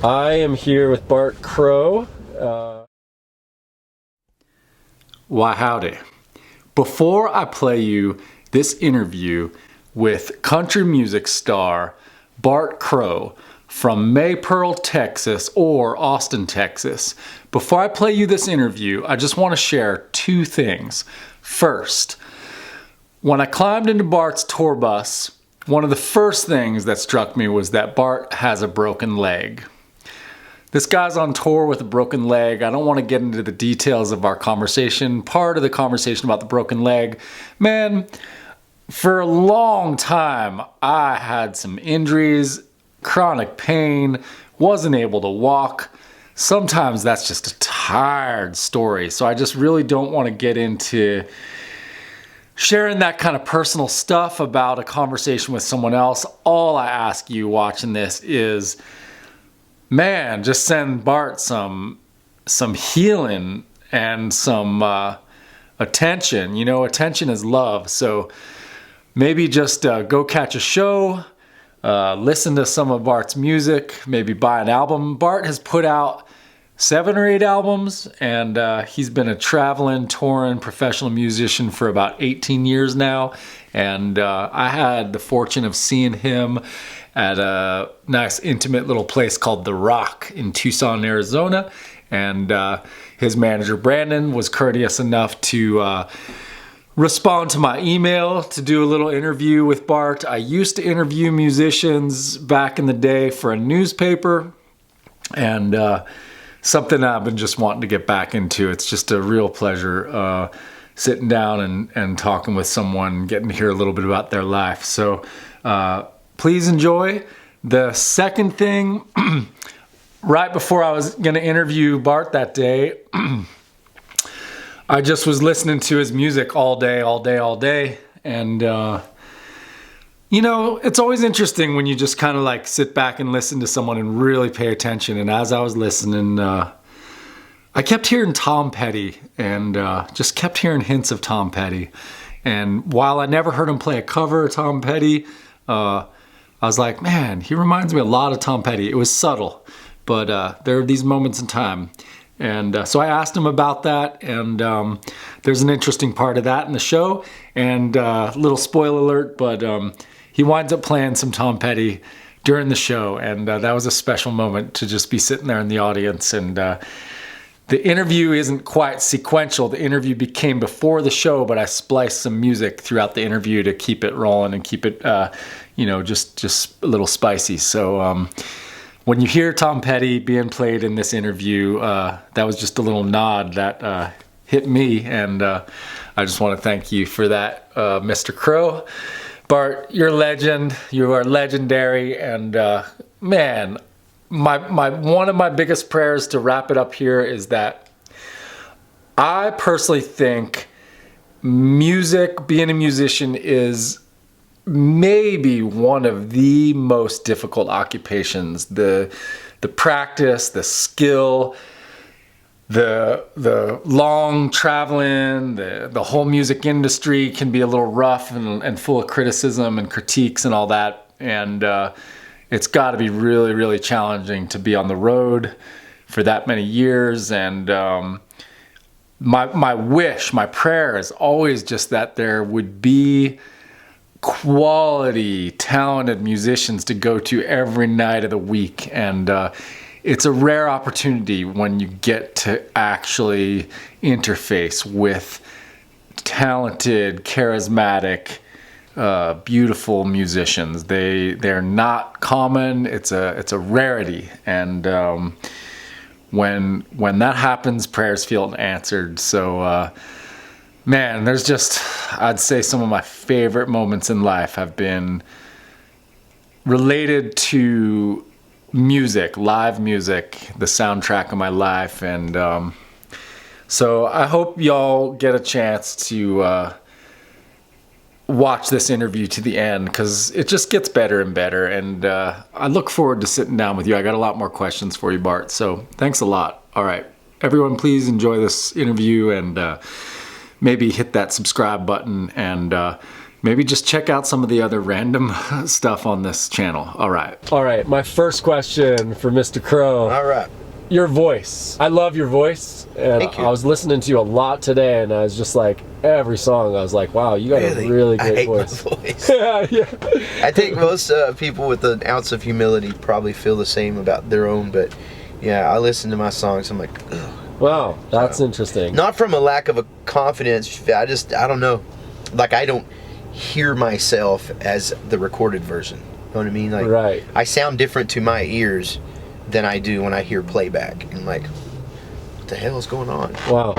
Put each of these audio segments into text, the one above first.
I am here with Bart Crow. Why howdy. Before I play you this interview with country music star Bart Crow from Maypearl, Texas, or Austin, Texas, before I play you this interview, I just want to share two things. First, when I climbed into Bart's tour bus, one of the first things that struck me was that Bart has a broken leg. This guy's on tour with a broken leg. I don't want to get into the details of our conversation. Part of the conversation about the broken leg, man, for a long time, I had some injuries, chronic pain, wasn't able to walk. Sometimes that's just a tired story. So I just really don't want to get into sharing that kind of personal stuff about a conversation with someone else. All I ask you watching this is, man, just send Bart some healing and some attention. You know, attention is love. So maybe just go catch a show, listen to some of Bart's music, maybe buy an album. Bart has put out 7 or 8 albums, and he's been a traveling, touring professional musician for about 18 years now. And I had the fortune of seeing him at a nice intimate little place called The Rock in Tucson, Arizona. And his manager Brandon was courteous enough to respond to my email to do a little interview with Bart. I used to interview musicians back in the day for a newspaper, and something I've been just wanting to get back into. It's just a real pleasure sitting down and talking with someone, getting to hear a little bit about their life. So please enjoy. The second thing, right before I was going to interview Bart that day, I just was listening to his music all day. And, you know, it's always interesting when you just kind of like sit back and listen to someone and really pay attention. And as I was listening, I kept hearing Tom Petty and just kept hearing hints of Tom Petty. And while I never heard him play a cover of Tom Petty, I was like, man, he reminds me a lot of Tom Petty. It was subtle, but there are these moments in time. And so I asked him about that, and there's an interesting part of that in the show. And little spoiler alert, but he winds up playing some Tom Petty during the show, and that was a special moment to just be sitting there in the audience. And the interview isn't quite sequential. The interview became before the show, but I spliced some music throughout the interview to keep it rolling and keep it, you know, just a little spicy. So when you hear Tom Petty being played in this interview, that was just a little nod that hit me, and I just want to thank you for that, Mr. Crow. Bart, you're a legend. You are legendary, and man, my one of my biggest prayers to wrap it up here is that I personally think music, being a musician, is maybe one of the most difficult occupations. The practice, the skill, the long traveling, the whole music industry can be a little rough and full of criticism and critiques and all that. And it's got to be really, really challenging to be on the road for that many years. And my wish, my prayer is always just that there would be quality, talented musicians to go to every night of the week. And it's a rare opportunity when you get to actually interface with talented, charismatic, beautiful musicians. They're not common. It's a rarity. And when that happens, prayers feel answered. So man, there's just, I'd say some of my favorite moments in life have been related to music, live music, the soundtrack of my life. And so I hope y'all get a chance to watch this interview to the end, because it just gets better and better. And I look forward to sitting down with you. I got a lot more questions for you, Bart. So thanks a lot. All right, everyone, please enjoy this interview, and maybe hit that subscribe button and maybe just check out some of the other random stuff on this channel. All right. All right, my first question for Mr. Crow. All right. Your voice. I love your voice. And Thank you. I was listening to you a lot today, and I was just like, every song, I was like, wow, you got a really I great hate voice. my voice. Yeah. I think most people with an ounce of humility probably feel the same about their own, but yeah, I listen to my songs, I'm like, ugh. Wow, that's interesting. Not from a lack of a confidence, I don't know. Like, I don't hear myself as the recorded version. You know what I mean? Like, Right. I sound different to my ears than I do when I hear playback. And like, what the hell is going on? Wow.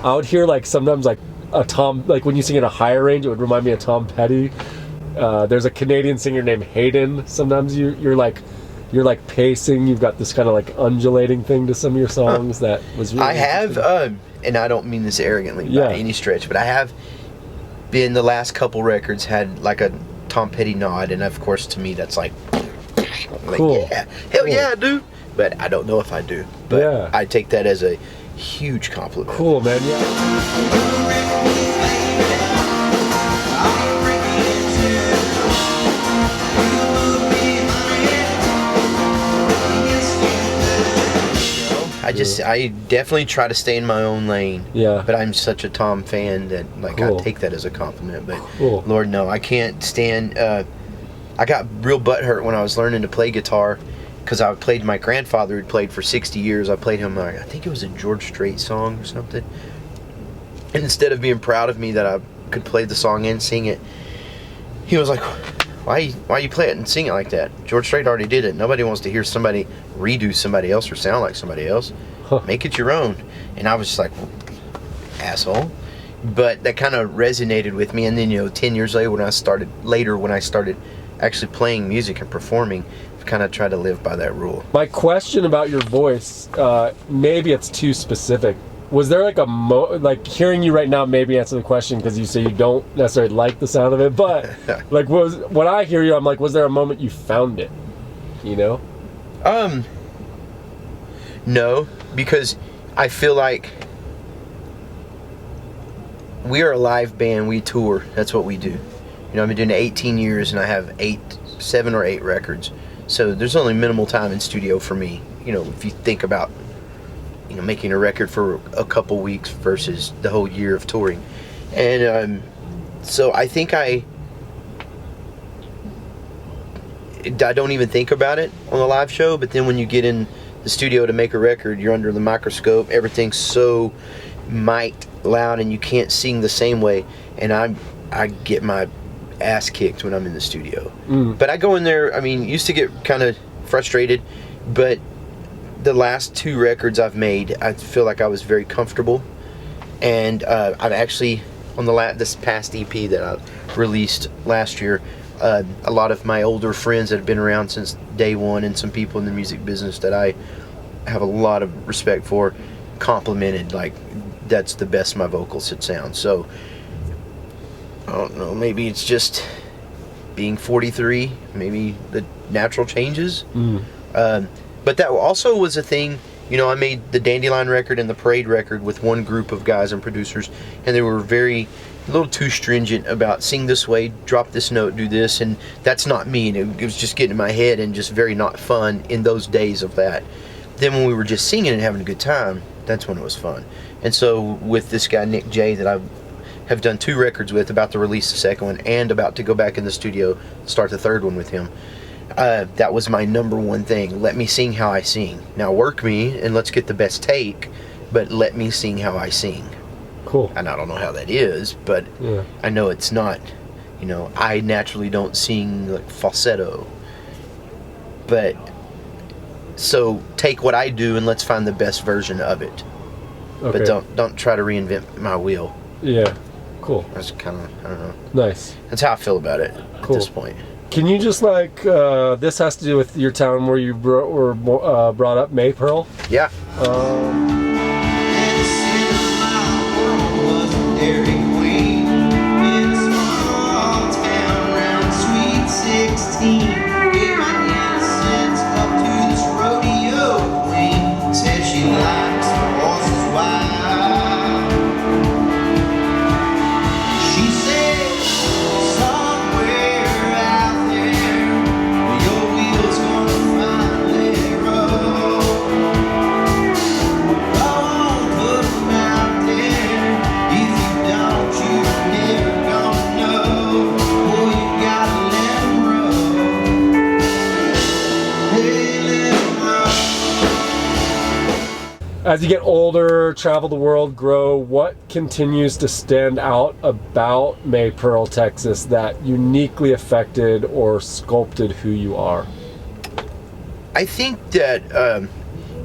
I would hear like sometimes like a Tom, like when you sing in a higher range, it would remind me of Tom Petty. There's a Canadian singer named Hayden. Sometimes you're like pacing. You've got this kind of like undulating thing to some of your songs that was really I have, and I don't mean this arrogantly by any stretch, but I have been the last couple records had like a Tom Petty nod, and of course to me that's like cool. Yeah, hell yeah, I do. But I don't know if I do. But Yeah. I take that as a huge compliment. Cool, man. Yeah. I definitely try to stay in my own lane. Yeah. But I'm such a Tom fan that like Cool. I take that as a compliment. But Cool. Lord no, I can't stand. I got real butthurt when I was learning to play guitar because I played my grandfather who'd played for 60 years. I played him. I think it was a George Strait song or something. And instead of being proud of me that I could play the song and sing it, he was like, why you play it and sing it like that? George Strait already did it. Nobody wants to hear somebody redo somebody else or sound like somebody else. Huh. Make it your own. And I was just like, asshole. But that kind of resonated with me. And then 10 years later when I started actually playing music and performing, I've kind of tried to live by that rule. My question about your voice, maybe it's too specific. Was there like like hearing you right now maybe answer the question because you say you don't necessarily like the sound of it, but like when I hear you, I'm like, was there a moment you found it? No, because I feel like we are a live band. We tour. That's what we do. I've been doing it 18 years and I have 7 or 8 records. So there's only minimal time in studio for me. If you think about making a record for a couple weeks versus the whole year of touring. And so I think I don't even think about it on the live show, but then when you get in the studio to make a record, you're under the microscope, everything's so mic'd loud and you can't sing the same way, and I get my ass kicked when I'm in the studio. But I go in there, used to get kind of frustrated, but the last 2 records I've made, I feel like I was very comfortable, and I've actually on this past EP that I released last year, a lot of my older friends that have been around since day one and some people in the music business that I have a lot of respect for complimented like that's the best my vocals had sound. So I don't know, maybe it's just being 43, maybe the natural changes. But that also was a thing, I made the Dandelion record and the Parade record with one group of guys and producers, and they were a little too stringent about sing this way, drop this note, do this, and that's not me. And it was just getting in my head and just very not fun in those days of that. Then when we were just singing and having a good time, that's when it was fun. And so with this guy Nick J that I have done 2 records with, about to release the second one and about to go back in the studio, start the third one with him. That was my number one thing. Let me sing how I sing. Now work me and let's get the best take, but let me sing how I sing. Cool. And I don't know how that is, but Yeah. I know it's not, I naturally don't sing like falsetto. But so take what I do and let's find the best version of it. Okay. But don't try to reinvent my wheel. Yeah. Cool. That's kind of, I don't know. Nice. That's how I feel about it Cool. at this point. Can you just like, this has to do with your town where you were brought up, Maypearl? Yeah. As you get older, travel the world, grow, what continues to stand out about Maypearl, Texas that uniquely affected or sculpted who you are? I think that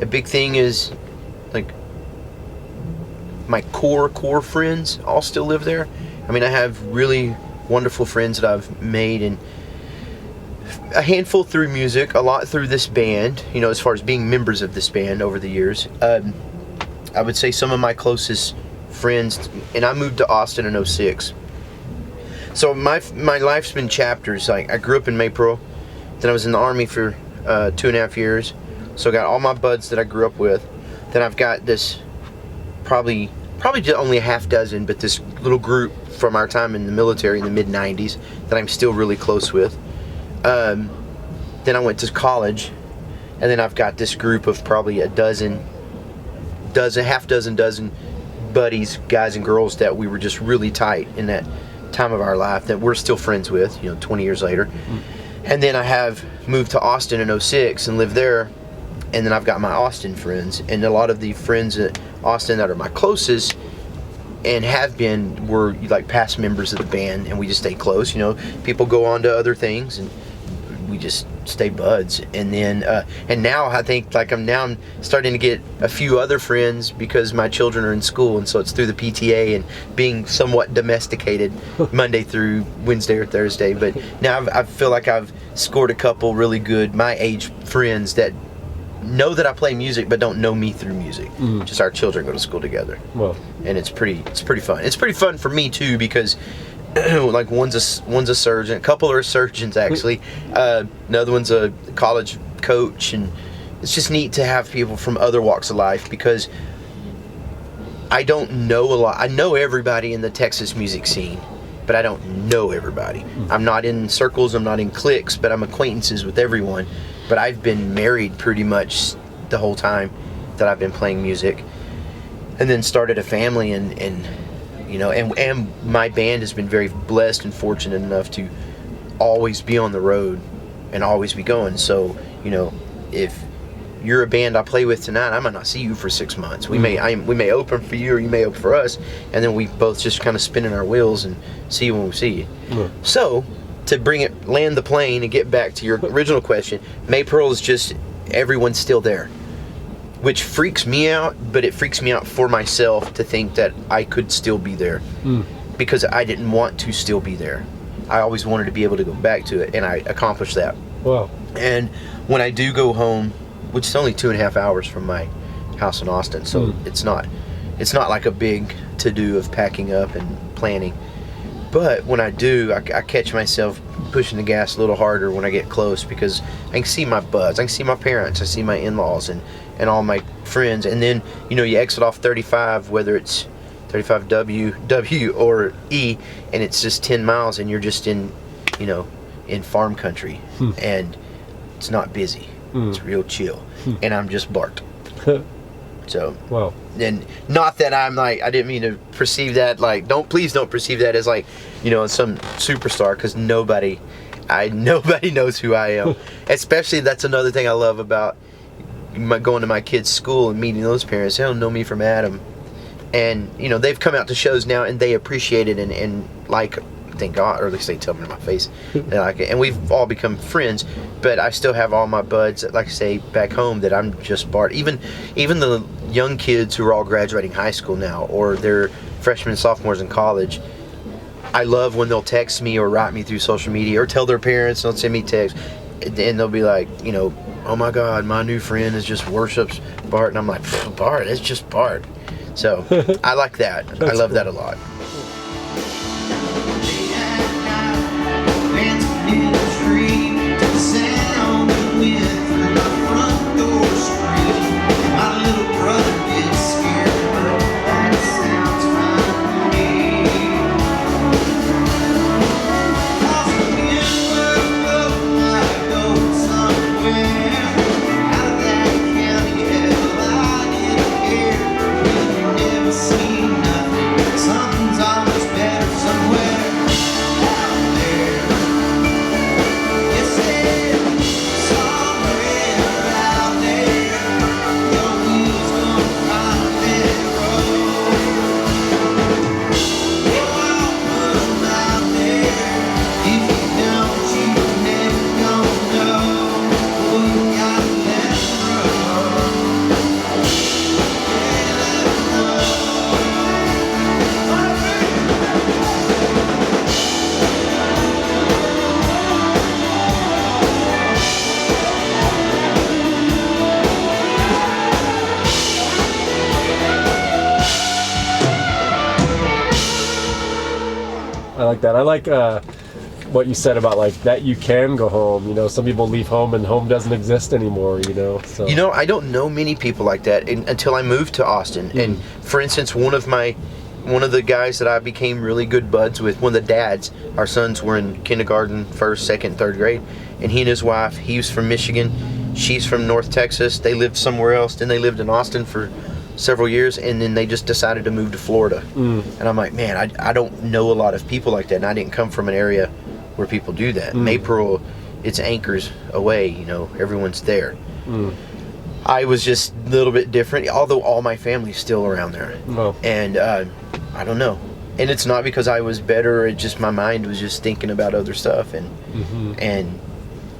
a big thing is like my core friends all still live there. I mean, I have really wonderful friends that I've made, and a handful through music, a lot through this band, you know, as far as being members of this band over the years. I would say some of my closest friends, and I moved to Austin in 06. So my life's been chapters. Like, I grew up in Maypearl, then I was in the Army for 2.5 years. So I got all my buds that I grew up with. Then I've got this probably just only a half dozen, but this little group from our time in the military in the mid-90s that I'm still really close with. Then I went to college, and then I've got this group of probably half dozen buddies, guys and girls that we were just really tight in that time of our life that we're still friends with, you know, 20 years later. Mm. And then I have moved to Austin in 06 and lived there, and then I've got my Austin friends, and a lot of the friends at Austin that are my closest and have been were like past members of the band, and we just stay close. You know, people go on to other things, and we just stay buds. And then and now I think like I'm starting to get a few other friends because my children are in school, and so it's through the PTA and being somewhat domesticated Monday through Wednesday or Thursday. But now I feel like I've scored a couple really good my age friends that know that I play music but don't know me through music. Mm. Just our children go to school together. Well, and it's pretty fun. It's pretty fun for me too, because like one's a surgeon, a couple are surgeons actually. Another one's a college coach, and it's just neat to have people from other walks of life, because I don't know a lot. I know everybody in the Texas music scene, but I don't know everybody. I'm not in circles, I'm not in cliques, but I'm acquaintances with everyone. But I've been married pretty much the whole time that I've been playing music, and then started a family, and you know, and my band has been very blessed and fortunate enough to always be on the road and always be going. So, you know, if you're a band I play with tonight, I might not see you for 6 months. We may open for you, or you may open for us, and then we both just kind of spinning our wheels and see you when we see you. Yeah. So, to land the plane and get back to your original question, Maypearl is just everyone's still there, which freaks me out, but it freaks me out for myself to think that I could still be there, because I didn't want to still be there. I always wanted to be able to go back to it, and I accomplished that. Wow. And when I do go home, which is only 2.5 hours from my house in Austin, so it's not like a big to-do of packing up and planning. But when I do, I catch myself pushing the gas a little harder when I get close, because I can see my buds, I can see my parents, I see my in-laws, and all my friends. And then, you know, you exit off 35, whether it's 35W or E, and it's just 10 miles, and you're just in, you know, in farm country, and it's not busy. It's real chill, and I'm just Bart. So, wow. And not that I'm like, I didn't mean to perceive that, like, please don't perceive that as like, you know, some superstar, because nobody knows who I am. Especially, that's another thing I love about going to my kids' school and meeting those parents. They don't know me from Adam, and you know, they've come out to shows now and they appreciate it, and like, thank God, or at least they tell me to my face they like it, and we've all become friends. But I still have all my buds, like I say, back home, that I'm just Bart. Even the young kids who are all graduating high school now, or they're freshmen and sophomores in college, I love when they'll text me or write me through social media or tell their parents, they'll send me texts, and they'll be like, you know, oh my God, my new friend is just worships Bart. And I'm like, Bart, it's just Bart. So I like that. I love that a lot. I like that. I like what you said about like that you can go home. You know, some people leave home and home doesn't exist anymore. You know, so You know, I don't know many people like that until I moved to Austin. And for instance, one of the guys that I became really good buds with, one of the dads, our sons were in kindergarten, first, second, third grade, and he and his wife, he was from Michigan, she's from North Texas. They lived somewhere else. Then they lived in Austin for several years, and then they just decided to move to Florida. And I'm like, man, I don't know a lot of people like that, and I didn't come from an area where people do that. Maypearl, it's anchors away, you know, everyone's there. I was just a little bit different, although all my family's still around there. And I don't know. And it's not because I was better, it just my mind was just thinking about other stuff. And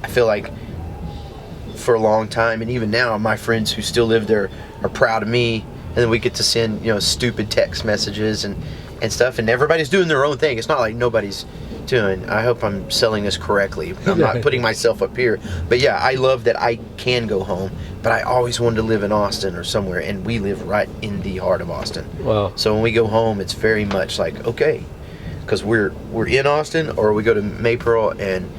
I feel like for a long time, and even now, my friends who still live there are proud of me, and then we get to send, you know, stupid text messages and stuff, and everybody's doing their own thing. It's not like nobody's doing, I hope I'm selling this correctly. I'm not putting myself up here. But yeah, I love that I can go home, but I always wanted to live in Austin or somewhere, and we live right in the heart of Austin. Wow. So when we go home, it's very much like, okay, because we're in Austin, or we go to Maypearl, and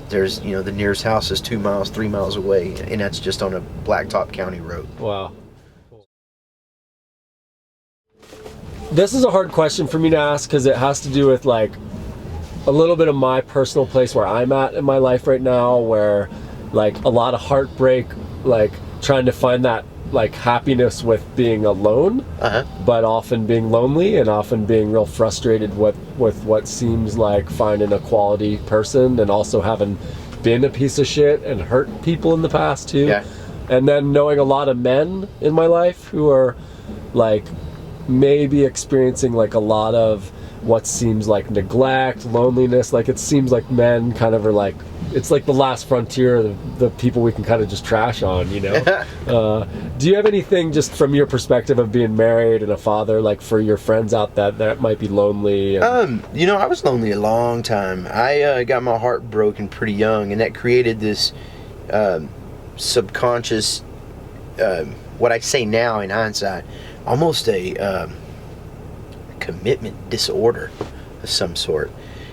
there's, you know, the nearest house is 2 miles, 3 miles away, and that's just on a Blacktop County road. Wow. This is a hard question for me to ask because it has to do with like a little bit of my personal place where I'm at in my life right now, where like a lot of heartbreak, like trying to find that like happiness with being alone, but often being lonely and often being real frustrated with what seems like finding a quality person, and also having been a piece of shit and hurt people in the past too. Yeah. And then knowing a lot of men in my life who are like maybe experiencing like a lot of what seems like neglect, loneliness. Like it seems like men kind of are like, it's like the last frontier, the people we can kind of just trash on, you know? Do you have anything just from your perspective of being married and a father, like for your friends out that might be lonely? You know, I was lonely a long time. I got my heart broken pretty young, and that created this subconscious, what I say now in hindsight, almost a commitment disorder of some sort.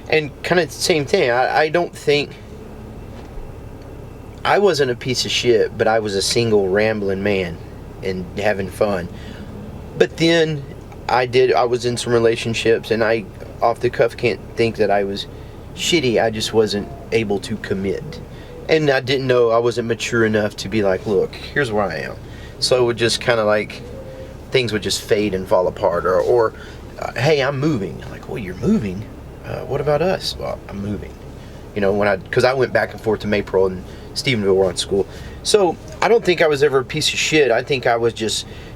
And kind of the same thing. I don't think I wasn't a piece of shit, but I was a single rambling man and having fun. But then I was in some relationships, and I off the cuff can't think that I was shitty. I just wasn't able to commit, and I didn't know, I wasn't mature enough to be like, look, here's where I am. So it would just kind of like, things would just fade and fall apart, or hey, I'm moving. I'm like, well, you're moving? What about us? Well, I'm moving. You know, because I went back and forth to Maypearl and Stephenville were on school. So I don't think I was ever a piece of shit. I think I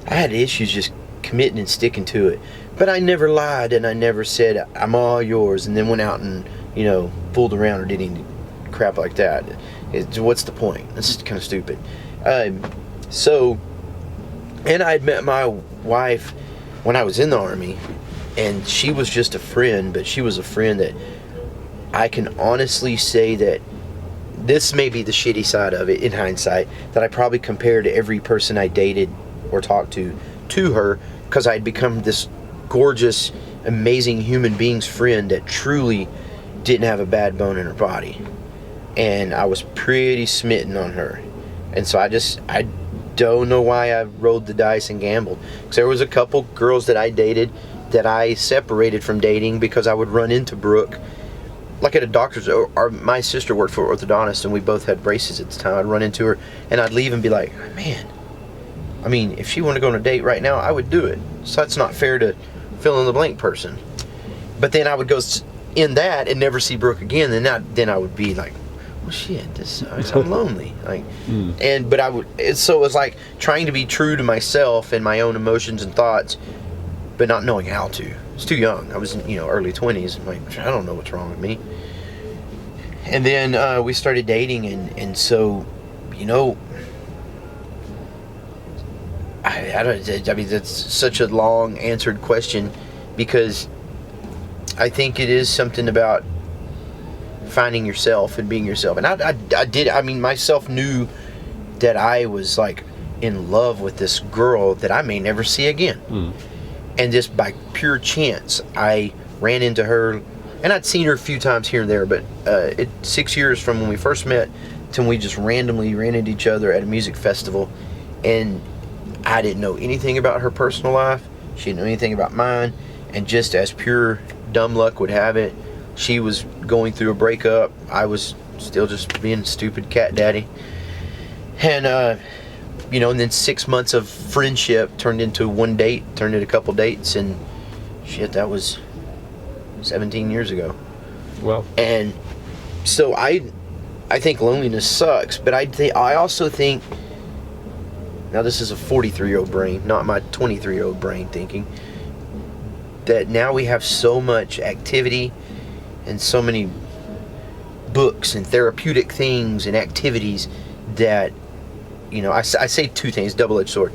had issues just committing and sticking to it. But I never lied, and I never said, I'm all yours, and then went out and, you know, fooled around or did any crap like that. What's the point? That's kind of stupid. So, and I had met my wife when I was in the Army, And she was just a friend, but she was a friend that I can honestly say that this may be the shitty side of it in hindsight, that I probably compared every person I dated or talked to her, because I'd become this gorgeous, amazing human being's friend that truly didn't have a bad bone in her body. And I was pretty smitten on her. And so I don't know why I rolled the dice and gambled. Because there was a couple girls that I dated that I separated from dating because I would run into Brooke, like at a doctor's. My sister worked for an orthodontist, and we both had braces at the time. I'd run into her, and I'd leave and be like, man, I mean, if she wanted to go on a date right now, I would do it. So that's not fair to fill in the blank person. But then I would go in that and never see Brooke again. Then I would be like, well, shit, I'm lonely. Like, but I would. So it was like trying to be true to myself and my own emotions and thoughts, but not knowing how to. I was too young. I was in, early 20s. I'm like, I don't know what's wrong with me. And then we started dating, and so, I mean, that's such a long answered question, because I think it is something about finding yourself and being yourself. And I mean, myself knew that I was like in love with this girl that I may never see again. And just by pure chance, I ran into her, and I'd seen her a few times here and there, but 6 years from when we first met to when we just randomly ran into each other at a music festival, and I didn't know anything about her personal life. She didn't know anything about mine, and just as pure dumb luck would have it, she was going through a breakup. I was still just being stupid cat daddy. And, and then 6 months of friendship turned into one date, turned into a couple dates, and shit, that was 17 years ago. Well, and so I think loneliness sucks, but I also think, now this is a 43-year-old brain, not my 23-year-old brain thinking, that now we have so much activity and so many books and therapeutic things and activities that, I say two things, double-edged sword.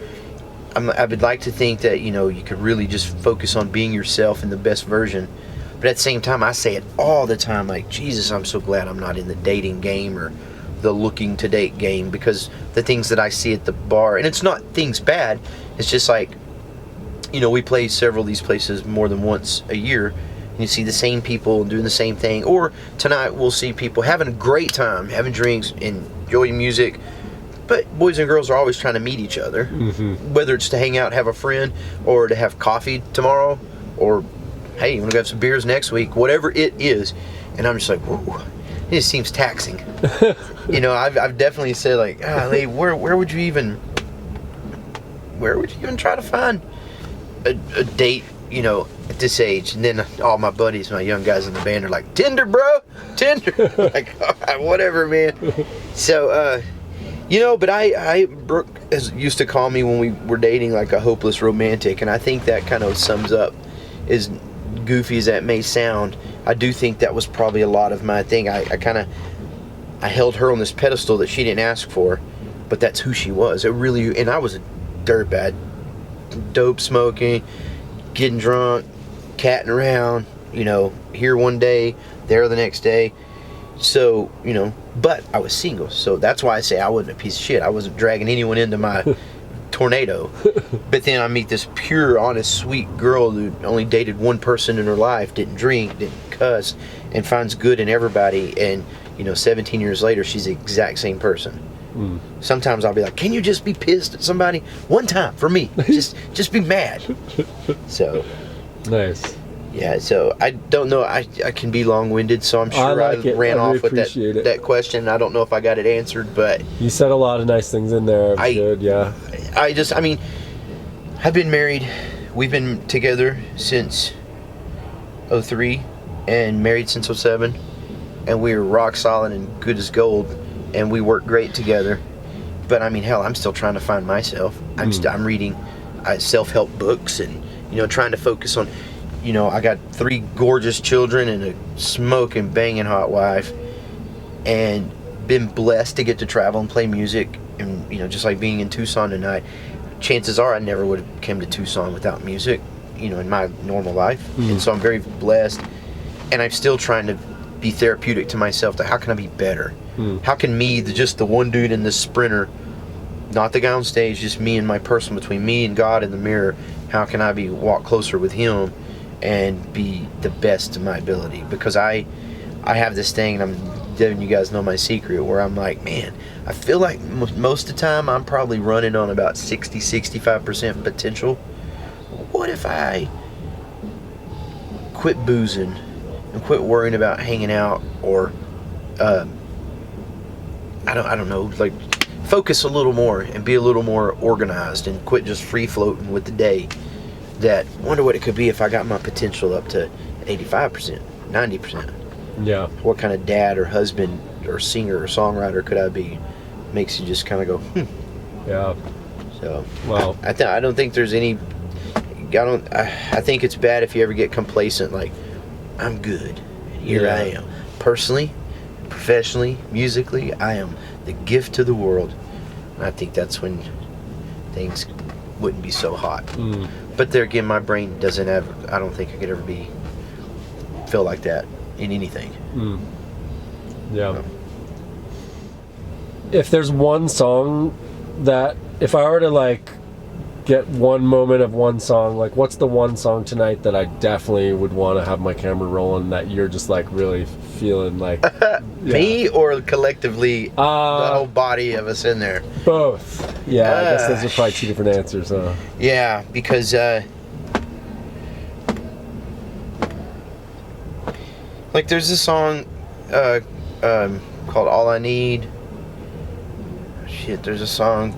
I would like to think that, you could really just focus on being yourself in the best version. But at the same time, I say it all the time, like, Jesus, I'm so glad I'm not in the dating game or the looking to date game, because the things that I see at the bar, and it's not things bad, it's just like, we play several of these places more than once a year, and you see the same people doing the same thing. Or tonight we'll see people having a great time, having drinks, enjoying music, but boys and girls are always trying to meet each other, whether it's to hang out, have a friend, or to have coffee tomorrow, or hey, you want to go have some beers next week, whatever it is. And I'm just like, whoa, it just seems taxing. I've definitely said, like, golly, where would you even try to find a date, at this age? And then all my buddies, my young guys in the band, are like, Tinder, bro, Tinder. Like, all right, whatever, man. So, but Brooke used to call me when we were dating like a hopeless romantic, and I think that kind of sums up, as goofy as that may sound, I do think that was probably a lot of my thing. I held her on this pedestal that she didn't ask for, but that's who she was. And I was a dirtbag, dope smoking, getting drunk, catting around, here one day, there the next day. So, but I was single, so that's why I say I wasn't a piece of shit. I wasn't dragging anyone into my tornado. But then I meet this pure, honest, sweet girl who only dated one person in her life, didn't drink, didn't cuss, and finds good in everybody. And 17 years later, she's the exact same person. Sometimes I'll be like, can you just be pissed at somebody one time for me? Just be mad. So nice. Yeah, so I don't know. I can be long-winded, so I'm sure I ran off with that question. I don't know if I got it answered, but you said a lot of nice things in there. Good, yeah. I've been married. We've been together since 2003 and married since 2007, and we were rock solid and good as gold, and we work great together. But hell, I'm still trying to find myself. I'm reading self-help books and trying to focus on. I got 3 gorgeous children and a smoking, banging hot wife, and been blessed to get to travel and play music. And just like being in Tucson tonight, chances are I never would have come to Tucson without music. in my normal life. And so I'm very blessed, and I'm still trying to be therapeutic to myself. To how can I be better? How can me, just the one dude in this sprinter, not the guy on stage, just me and my personal, between me and God in the mirror, how can I walk closer with Him and be the best of my ability? Because I have this thing, and you guys know my secret, where I'm like, man, I feel like most of the time I'm probably running on about 60-65% potential. What if I quit boozing and quit worrying about hanging out, or I don't know, like focus a little more and be a little more organized and quit just free floating with the day? That wonder what it could be if I got my potential up to 85%, 90%. Yeah. What kind of dad or husband or singer or songwriter could I be? Makes you just kind of go, Yeah. So, Well, I don't think there's any. I think it's bad if you ever get complacent. Like, I'm good. Here I am. Personally, professionally, musically, I am the gift to the world. And I think that's when things wouldn't be so hot. But there again, my brain doesn't have. I don't think I could ever feel like that in anything. Yeah. If there's one song that, if I were to like get one moment of one song, like what's the one song tonight that I definitely would want to have my camera rolling, that you're just like really feeling like Me or collectively the whole body of us in there? Both. Yeah, I guess those are probably two different answers. Yeah, because like there's this song called All I Need. Shit, there's a song,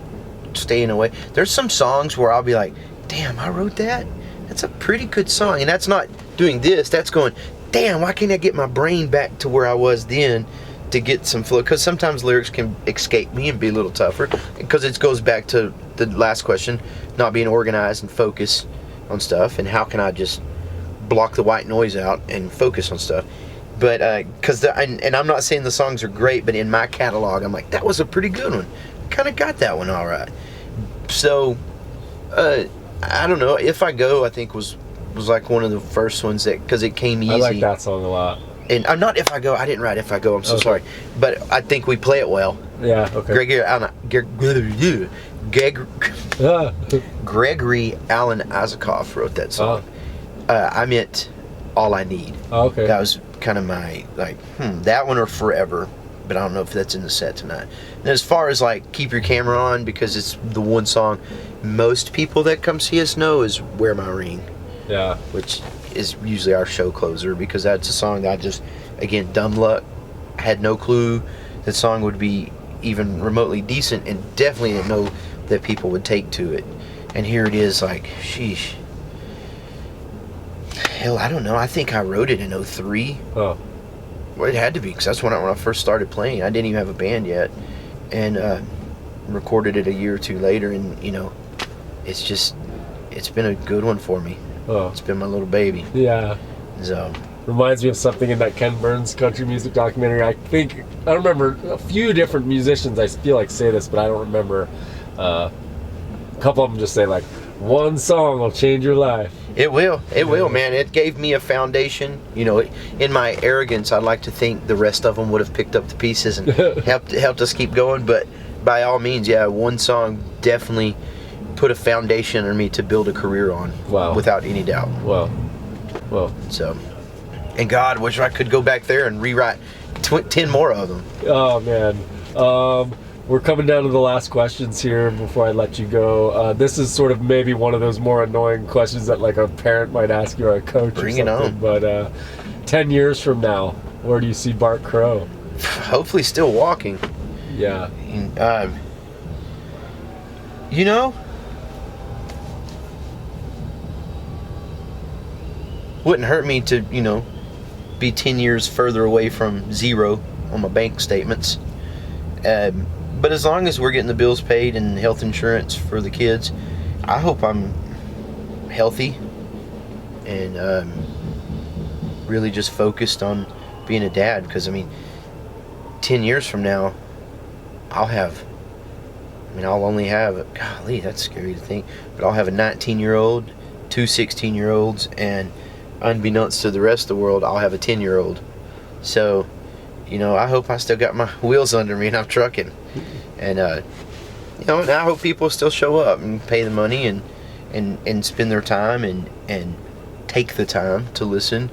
Staying Away. There's some songs where I'll be like, damn, I wrote that? That's a pretty good song. And that's not doing this, that's going, damn, why can't I get my brain back to where I was then to get some flow? Because sometimes lyrics can escape me and be a little tougher. Because it goes back to the last question, not being organized and focused on stuff. And how can I just block the white noise out and focus on stuff? But and I'm not saying the songs are great, but in my catalog, I'm like, that was a pretty good one. Kind of got that one all right. So I don't know. If I Go, I think was like one of the first ones that, because it came easy. I like that song a lot. And I'm not If I Go. I didn't write If I Go. I'm so sorry. But I think we play it well. Yeah. Okay. Gregory Alan Isakov wrote that song. I meant All I Need. Okay. That was kind of my that one or Forever. But I don't know if that's in the set tonight. And as far as like Keep Your Camera On, because it's the one song most people that come see us know, is Wear My Ring. Yeah. Which is usually our show closer, because that's a song that I just, again, dumb luck, had no clue that song would be even remotely decent, and definitely didn't know that people would take to it. And here it is, like, sheesh. Hell, I don't know. I think I wrote it in 2003. Oh. Well, it had to be, because that's when I first started playing. I didn't even have a band yet, and recorded it a year or two later, and it's been a good one for me. Oh. It's been my little baby. Yeah. So reminds me of something in that Ken Burns country music documentary. I don't remember, a few different musicians I feel like say this, but I don't remember. A couple of them just say like, one song will change your life. It will, man. It gave me a foundation. In my arrogance, I'd like to think the rest of them would have picked up the pieces and helped us keep going. But by all means, yeah, one song definitely put a foundation under me to build a career on. Wow. Without any doubt. Well. So, and God, wish I could go back there and rewrite 10 more of them. Oh man. We're coming down to the last questions here before I let you go. This is sort of maybe one of those more annoying questions that like a parent might ask you, or a coach. Bring or something. it on. But 10 years from now, where do you see Bart Crow? Hopefully still walking. Yeah. Wouldn't hurt me to, be 10 years further away from zero on my bank statements. But as long as we're getting the bills paid and health insurance for the kids, I hope I'm healthy and really just focused on being a dad. Because, 10 years from now, I'll only have, golly, that's scary to think, but I'll have a 19-year-old 2 16-year-olds, and unbeknownst to the rest of the world, I'll have a 10-year-old. So, you know, I hope I still got my wheels under me and I'm trucking. And, you know, and I hope people still show up and pay the money and spend their time and take the time to listen.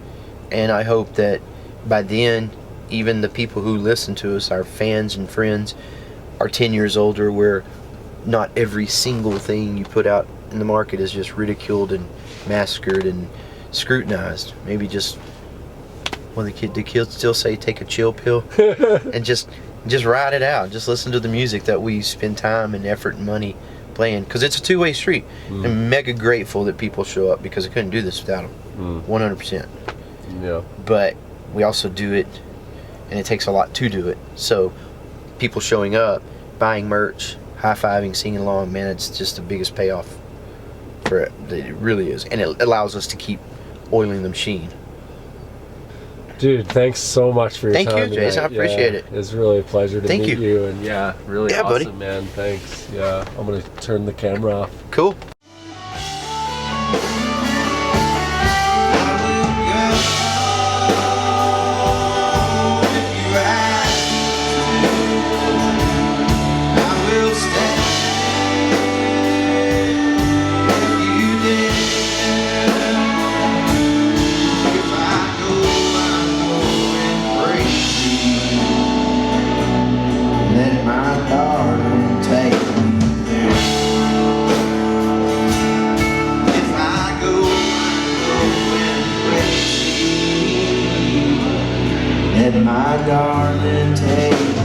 And I hope that by then, even the people who listen to us, our fans and friends, are 10 years older, where not every single thing you put out in the market is just ridiculed and massacred and scrutinized. Maybe just, well, the kids still say take a chill pill and just ride it out. Just listen to the music that we spend time and effort and money playing, because it's a two-way street. I'm mega grateful that people show up, because I couldn't do this without them. 100%. Yeah. But we also do it, and it takes a lot to do it. So people showing up, buying merch, high-fiving, singing along, man, it's just the biggest payoff for it. It really is. And it allows us to keep oiling the machine. Dude, thanks so much for your time. Thank you, Jason. I appreciate it. It's really a pleasure to Thank meet you. you. And yeah, really Yeah, awesome, buddy. man. Thanks. Yeah, I'm going to turn the camera off. Cool. Let my darling take me there. If I go, I'm going crazy. Let my darling take